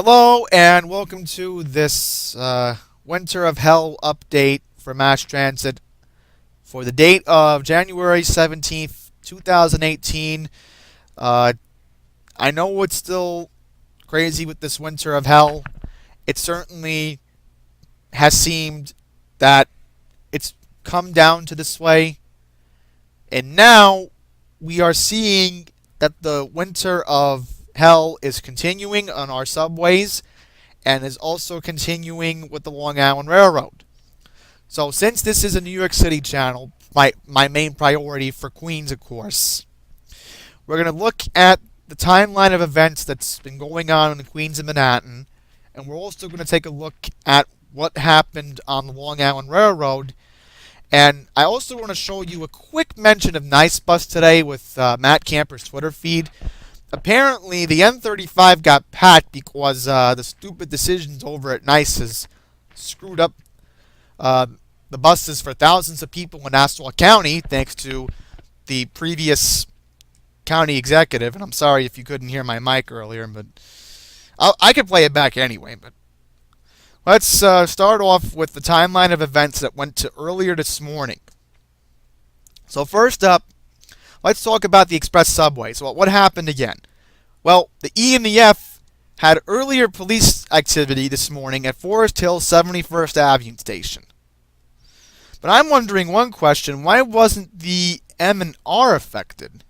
Hello and welcome to this Winter of Hell update for Mass Transit for the date of January 17th, 2018. Uh, I know it's still crazy with this Winter of Hell. It certainly has seemed that it's come down to this way. And now we are seeing that the Winter of Hell is continuing on our subways and is also continuing with the Long Island Railroad. So since this is a New York City channel, my main priority for Queens, of course, we're going to look at the timeline of events that's been going on in Queens and Manhattan, and we're also going to take a look at what happened on the Long Island Railroad. And I also want to show you a quick mention of Nice Bus today with Matt Camper's Twitter feed. Apparently, the N35 got packed because the stupid decisions over at Nice has screwed up the buses for thousands of people in Nassau County, thanks to the previous county executive. And I'm sorry if you couldn't hear my mic earlier, but I could play it back anyway. But let's start off with the timeline of events that went to earlier this morning. So first up, let's talk about the express subway. So what happened again? Well, the E and the F had earlier police activity this morning at Forest Hill 71st Avenue Station. But I'm wondering one question, why wasn't the M and R affected?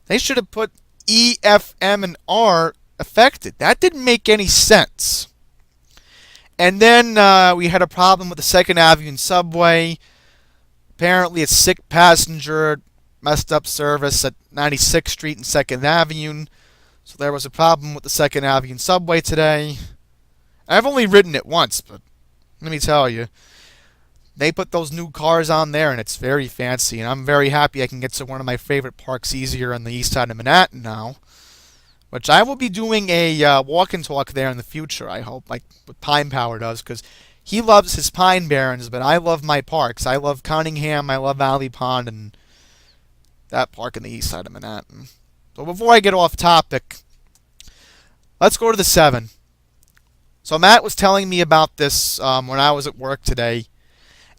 They should have put E, F, M, and R affected. That didn't make any sense. And then we had a problem with the 2nd Avenue subway. Apparently a sick passenger messed up service at 96th Street and 2nd Avenue. So there was a problem with the 2nd Avenue subway today. I've only ridden it once, but let me tell you, they put those new cars on there and it's very fancy. And I'm very happy I can get to one of my favorite parks easier on the east side of Manhattan now, which I will be doing a walk and talk there in the future, I hope, like what Pine Power does, because he loves his Pine Barrens, but I love my parks. I love Cunningham, I love Valley Pond, and that park in the east side of Manhattan. So before I get off topic, let's go to the 7. So Matt was telling me about this when I was at work today,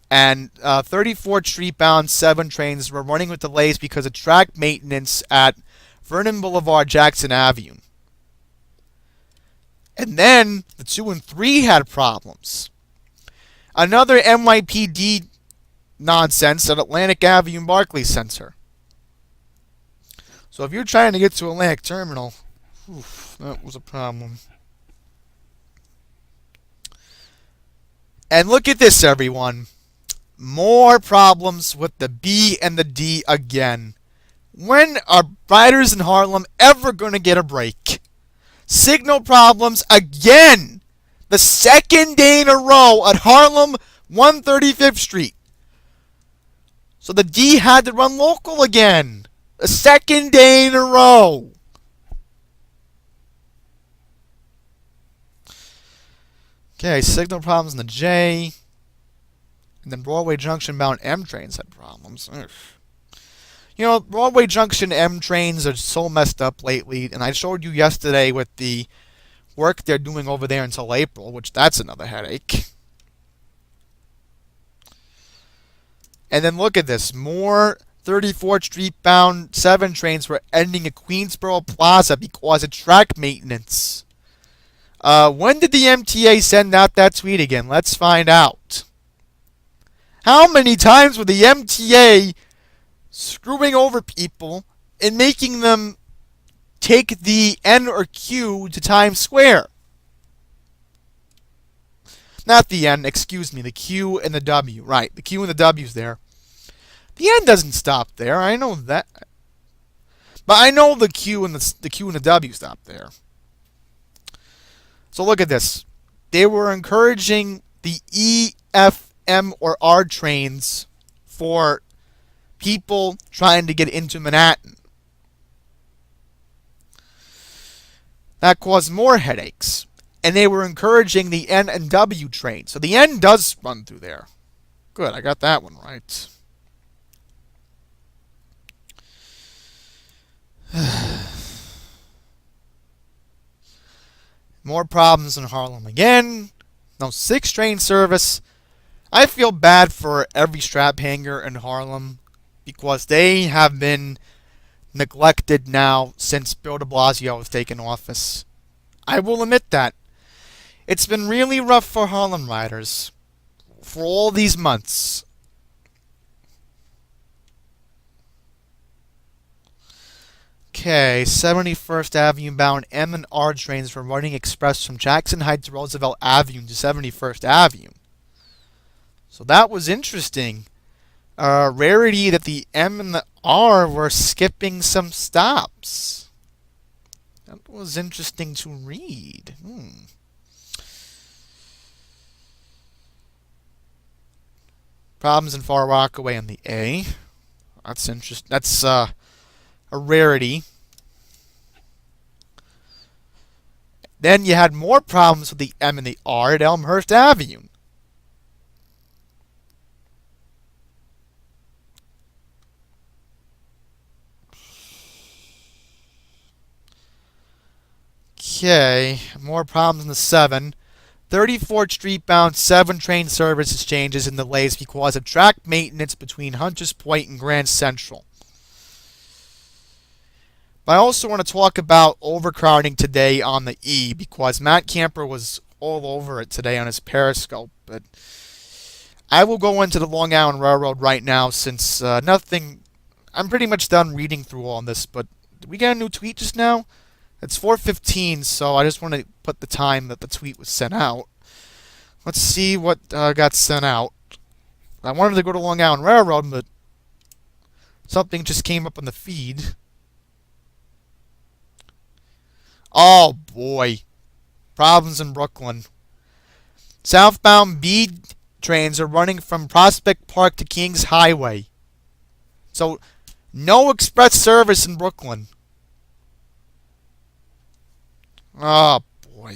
and 34th Street bound 7 trains were running with delays because of track maintenance at Vernon Boulevard, Jackson Avenue. And then the 2 and 3 had problems. Another NYPD nonsense at Atlantic Avenue and Barclays Center. So if you're trying to get to Atlantic Terminal, that was a problem. And look at this, everyone. More problems with the B and the D again. When are riders in Harlem ever going to get a break? Signal problems again. The second day in a row at Harlem 135th Street. So the D had to run local again. The second day in a row. Okay, signal problems in the J. And then Broadway Junction bound M trains had problems. Ugh. You know, Broadway Junction M trains are so messed up lately, and I showed you yesterday with the work they're doing over there until April, which that's another headache. And then look at this. More 34th Street bound 7 trains were ending at Queensboro Plaza because of track maintenance. When did the MTA send out that tweet again? Let's find out. How many times were the MTA screwing over people and making them take the N or Q to Times Square? Not the N, excuse me, the Q and the W. Right, the Q and the W's there. The N doesn't stop there, I know that. But I know the Q and the Q and the W stop there. So look at this. They were encouraging the E, F, M, or R trains for people trying to get into Manhattan. That caused more headaches. And they were encouraging the N and W trains. So the N does run through there. Good, I got that one right. More problems in Harlem again. No 6 train service. I feel bad for every strap hanger in Harlem because they have been neglected now since Bill de Blasio has taken office. I will admit that. It's been really rough for Harlem riders for all these months. Okay, 71st Avenue bound M and R trains were running express from Jackson Heights Roosevelt Avenue to 71st Avenue. So that was interesting. Rarity that the M and the R were skipping some stops. That was interesting to read. Problems in Far Rockaway on the A. That's interesting. That's a rarity. Then you had more problems with the M and the R at Elmhurst Avenue. Okay, more problems in the 7. 34th Street bound 7 train services changes and delays because of track maintenance between Hunters Point and Grand Central. But I also want to talk about overcrowding today on the E because Matt Camper was all over it today on his Periscope. But I will go into the Long Island Railroad right now since nothing. I'm pretty much done reading through all this. But did we get a new tweet just now? It's 4:15, so I just want to put the time that the tweet was sent out. Let's see what got sent out. I wanted to go to Long Island Railroad, but something just came up on the feed. Oh boy. Problems in Brooklyn. Southbound B trains are running from Prospect Park to Kings Highway. So, no express service in Brooklyn. Oh boy.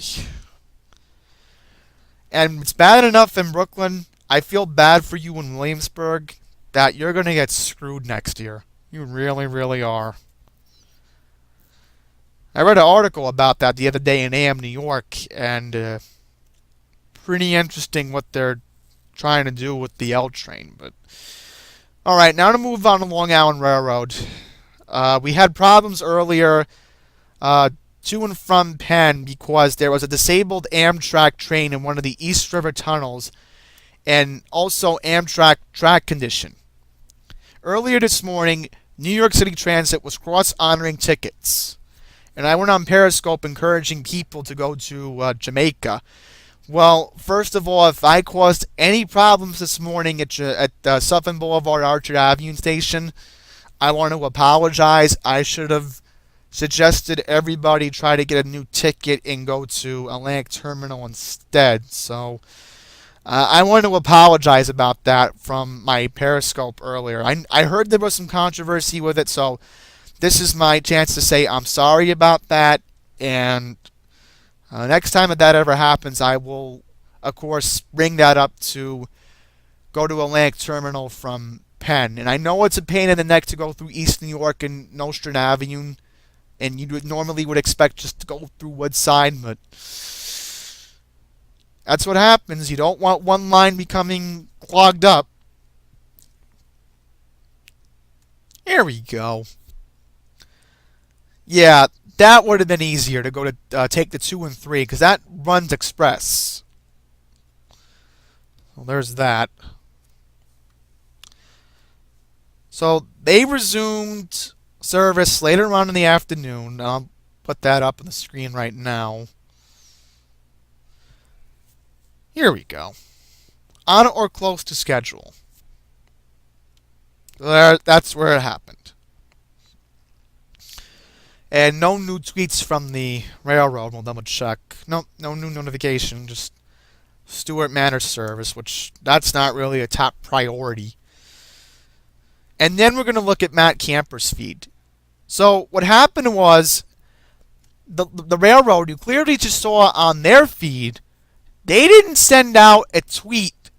And it's bad enough in Brooklyn. I feel bad for you in Williamsburg that you're going to get screwed next year. You really, really are. I read an article about that the other day in AM New York, and pretty interesting what they're trying to do with the L train. But all right, now to move on to Long Island Railroad. We had problems earlier to and from Penn because there was a disabled AmTrak train in one of the East River tunnels, and also AmTrak track condition. Earlier this morning, New York City Transit was cross-honoring tickets. And I went on Periscope encouraging people to go to Jamaica. Well, first of all, if I caused any problems this morning at Sutphin Boulevard Archer Avenue station, I want to apologize. I should have suggested everybody try to get a new ticket and go to Atlantic Terminal instead. So I want to apologize about that from my Periscope earlier. I heard there was some controversy with it, so this is my chance to say I'm sorry about that, and next time that ever happens, I will, of course, bring that up to go to Atlantic Terminal from Penn. And I know it's a pain in the neck to go through East New York and Nostrand Avenue, and you normally would expect just to go through Woodside, but that's what happens. You don't want one line becoming clogged up. Here we go. Yeah, that would have been easier to go to take the 2 and 3 because that runs express. Well, there's that. So they resumed service later on in the afternoon. I'll put that up on the screen right now. Here we go. On or close to schedule. That's where it happened. And no new tweets from the railroad. We'll double check. No new notification. Just Stuart Manor service, which that's not really a top priority. And then we're going to look at Matt Camper's feed. So what happened was the railroad, you clearly just saw on their feed, they didn't send out a tweet.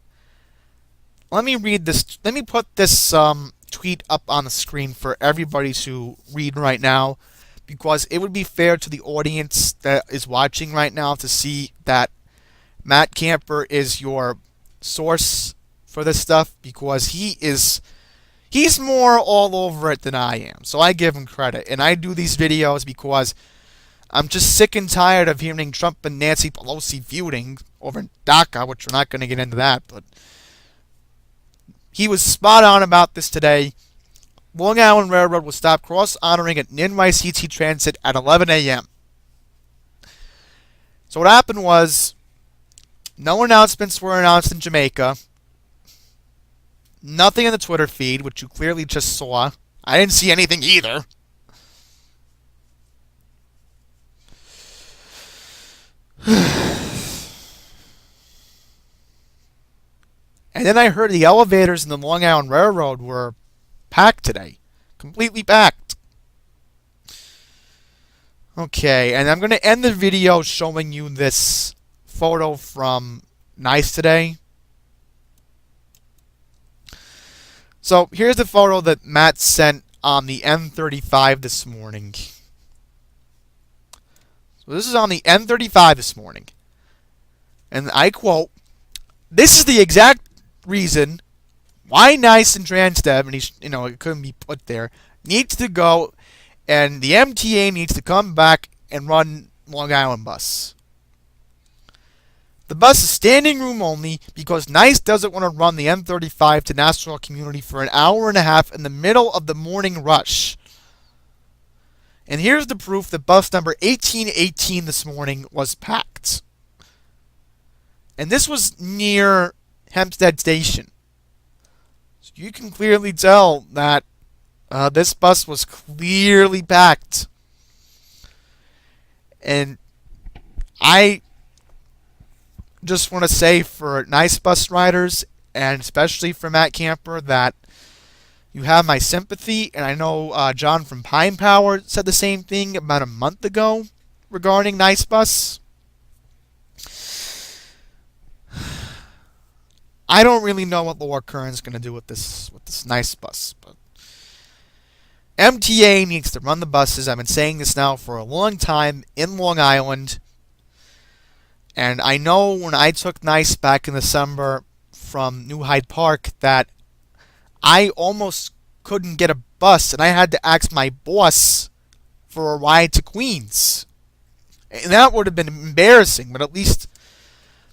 Let me read this. Let me put this tweet up on the screen for everybody to read right now. because it would be fair to the audience that is watching right now to see that Matt Camper is your source for this stuff, because he's more all over it than I am. So I give him credit. And I do these videos because I'm just sick and tired of hearing Trump and Nancy Pelosi feuding over in DACA, which we're not going to get into that. But he was spot on about this today. Long Island Railroad will stop cross-honoring at NYCT Transit at 11 a.m. So what happened was, no announcements were announced in Jamaica. Nothing in the Twitter feed, which you clearly just saw. I didn't see anything either. And then I heard the elevators in the Long Island Railroad were packed today. Completely packed. Okay, and I'm going to end the video showing you this photo from Nice today. So here's the photo that Matt sent on the M35 this morning. So this is on the M35 this morning. And I quote, "This is the exact reason why Nice and Transdev," and it couldn't be put there, "needs to go, and the MTA needs to come back and run Long Island bus. The bus is standing room only because Nice doesn't want to run the M35 to Nassau Community for an hour and a half in the middle of the morning rush. And here's the proof that bus number 1818 this morning was packed." And this was near Hempstead Station. So you can clearly tell that this bus was clearly packed. And I just want to say for Nice bus riders, and especially for Matt Camper, that you have my sympathy. And I know John from Pine Power said the same thing about a month ago regarding Nice bus. I don't really know what Laura Kern's going to do with this Nice bus, but MTA needs to run the buses. I've been saying this now for a long time in Long Island. And I know when I took Nice back in December from New Hyde Park that I almost couldn't get a bus, and I had to ask my boss for a ride to Queens. And that would have been embarrassing, but at least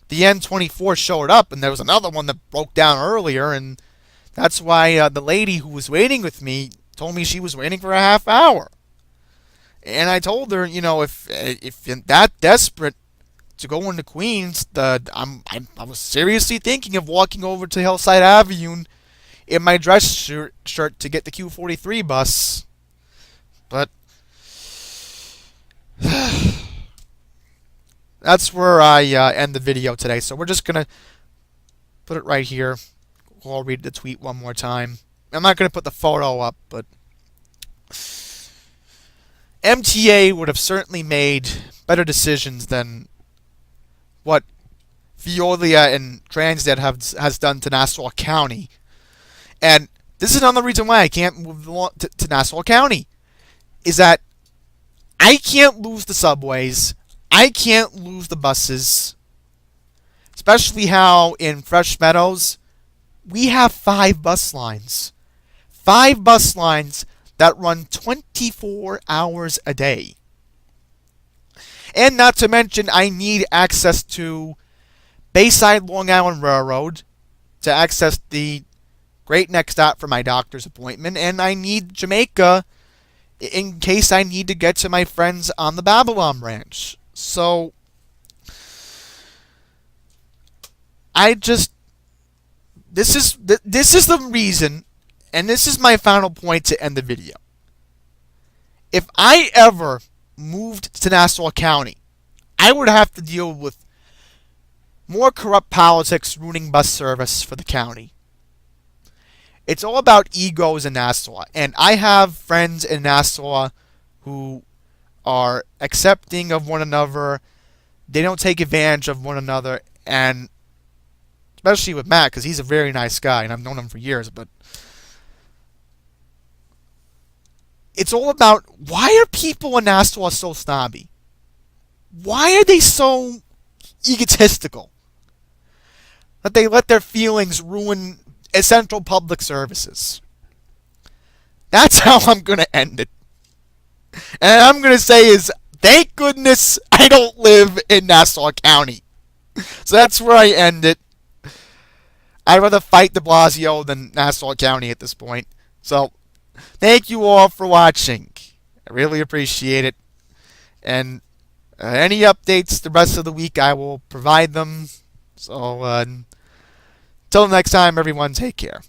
the N24 showed up, and there was another one that broke down earlier, and that's why the lady who was waiting with me told me she was waiting for a half hour. And I told her, if you're that desperate to go into Queens, I was seriously thinking of walking over to Hillside Avenue in my dress shirt to get the Q43 bus. But that's where I end the video today. So we're just going to put it right here. I'll read the tweet one more time. I'm not going to put the photo up, but MTA would have certainly made better decisions than what Veolia and Transnet has done to Nassau County. And this is another reason why I can't move to Nassau County, is that I can't lose the subways. I can't lose the buses. Especially how in Fresh Meadows, we have 5 bus lines. 5 bus lines that run 24 hours a day. And not to mention, I need access to Bayside Long Island Railroad to access the Great Neck Stop for my doctor's appointment. And I need Jamaica in case I need to get to my friends on the Babylon branch. So this is the reason, and this is my final point to end the video. If I ever moved to Nassau County, I would have to deal with more corrupt politics ruining bus service for the county. It's all about egos in Nassau, and I have friends in Nassau who are accepting of one another. They don't take advantage of one another, and especially with Matt, because he's a very nice guy, and I've known him for years, but it's all about, why are people in Nassau so snobby? Why are they so egotistical that they let their feelings ruin essential public services? That's how I'm going to end it. And I'm going to say is, thank goodness I don't live in Nassau County. So that's where I end it. I'd rather fight de Blasio than Nassau County at this point. So, thank you all for watching. I really appreciate it. And any updates the rest of the week, I will provide them. So, until next time, everyone, take care.